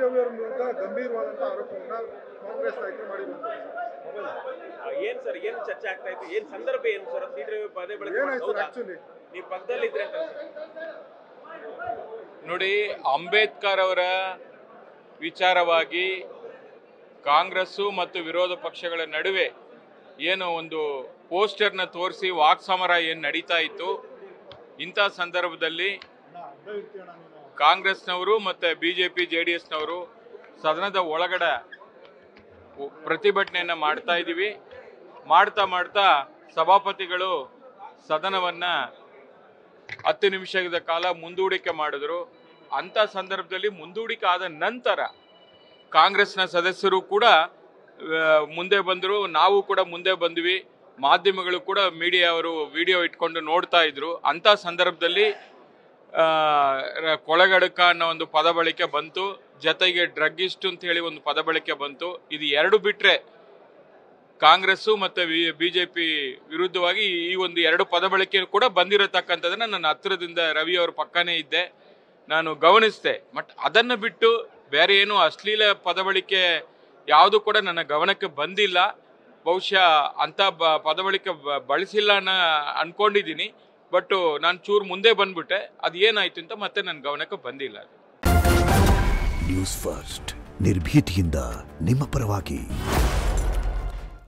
ರವಿ ಅವರ ವಿರುದ್ಧ ಗಂಭೀರವಾದಂತಹ ಆರೋಪವನ್ನ ಕಾಂಗ್ರೆಸ್ ನಾಯಕರು ಮಾಡಿದ್ದಾರೆ. ಏನ್ ಸರ್ ಏನು ಚರ್ಚೆ ಆಗ್ತಾ ಇತ್ತು, ಏನ್ ಸಂದರ್ಭ ಏನು ಸರ್? ಸಿ ಟಿ ರವಿ ಪದೇ ಬಳಕೆ ಏನಾಯ್ತು ಆಕ್ಚುಲಿ ನೀವು ಪಕ್ಕದಲ್ಲಿ ಇದ್ರೆ ನೋಡಿ, ಅಂಬೇಡ್ಕರ್ ಅವರ ವಿಚಾರವಾಗಿ ಕಾಂಗ್ರೆಸ್ಸು ಮತ್ತು ವಿರೋಧ ಪಕ್ಷಗಳ ನಡುವೆ ಏನು ಒಂದು ಪೋಸ್ಟರ್ನ ತೋರಿಸಿ ವಾಕ್ಸಮರ ಏನು ನಡೀತಾ ಇತ್ತು, ಇಂಥ ಸಂದರ್ಭದಲ್ಲಿ ಕಾಂಗ್ರೆಸ್ನವರು ಮತ್ತು BJP JDSನವರು ಸದನದ ಒಳಗಡೆ ಪ್ರತಿಭಟನೆಯನ್ನು ಮಾಡ್ತಾ ಇದ್ದೀವಿ. ಮಾಡ್ತಾ ಸಭಾಪತಿಗಳು ಸದನವನ್ನು 10 ನಿಮಿಷದ ಕಾಲ ಮುಂದೂಡಿಕೆ ಮಾಡಿದ್ರು. ಅಂಥ ಸಂದರ್ಭದಲ್ಲಿ ಮುಂದೂಡಿಕೆ ಆದ ನಂತರ ಕಾಂಗ್ರೆಸ್ನ ಸದಸ್ಯರು ಕೂಡ ಮುಂದೆ ಬಂದರು, ನಾವು ಕೂಡ ಮುಂದೆ ಬಂದ್ವಿ. ಮಾಧ್ಯಮಗಳು ಕೂಡ ಮೀಡಿಯಾವರು ವಿಡಿಯೋ ಇಟ್ಕೊಂಡು ನೋಡ್ತಾ ಇದ್ರು. ಅಂಥ ಸಂದರ್ಭದಲ್ಲಿ ಕೊಳಗಡಕ ಅನ್ನೋ ಒಂದು ಪದ ಬಳಕೆ ಬಂತು, ಜೊತೆಗೆ ಡ್ರಗ್ಗಿಸ್ಟ್ ಅಂತ ಹೇಳಿ ಒಂದು ಪದ ಬಳಕೆ ಬಂತು. ಇದು ಎರಡು ಬಿಟ್ಟರೆ ಕಾಂಗ್ರೆಸ್ಸು ಮತ್ತು BJP ವಿರುದ್ಧವಾಗಿ ಈ ಒಂದು ಎರಡು ಪದ ಬಳಕೆ ಕೂಡ ಬಂದಿರತಕ್ಕಂಥದ್ದನ್ನು ನನ್ನ ಹತ್ತಿರದಿಂದ ರವಿ ಅವ್ರ ಪಕ್ಕನೇ ಇದ್ದೆ, ನಾನು ಗಮನಿಸಿದೆ. ಬಟ್ ಅದನ್ನು ಬಿಟ್ಟು ಬೇರೆ ಏನು ಅಶ್ಲೀಲ ಪದ ಬಳಕೆ ಯಾವುದು ಕೂಡ ನನ್ನ ಗಮನಕ್ಕೆ ಬಂದಿಲ್ಲ. ಬಹುಶಃ ಅಂಥ ಪದ ಬಳಕೆ ಬಳಸಿಲ್ಲ ಅನ್ಕೊಂಡಿದ್ದೀನಿ. ಬಟ್ ನಾನು ಚೂರು ಮುಂದೆ ಬಂದ್ಬಿಟ್ಟೆ, ಅದು ಏನಾಯ್ತು ಅಂತ ಮತ್ತೆ ನನ್ನ ಗಮನಕ್ಕೆ ಬಂದಿಲ್ಲ. ನ್ಯೂಸ್ ಫಸ್ಟ್ ನಿರ್ಭೀತಿಯಿಂದ ನಿಮ್ಮ ಪರವಾಗಿ.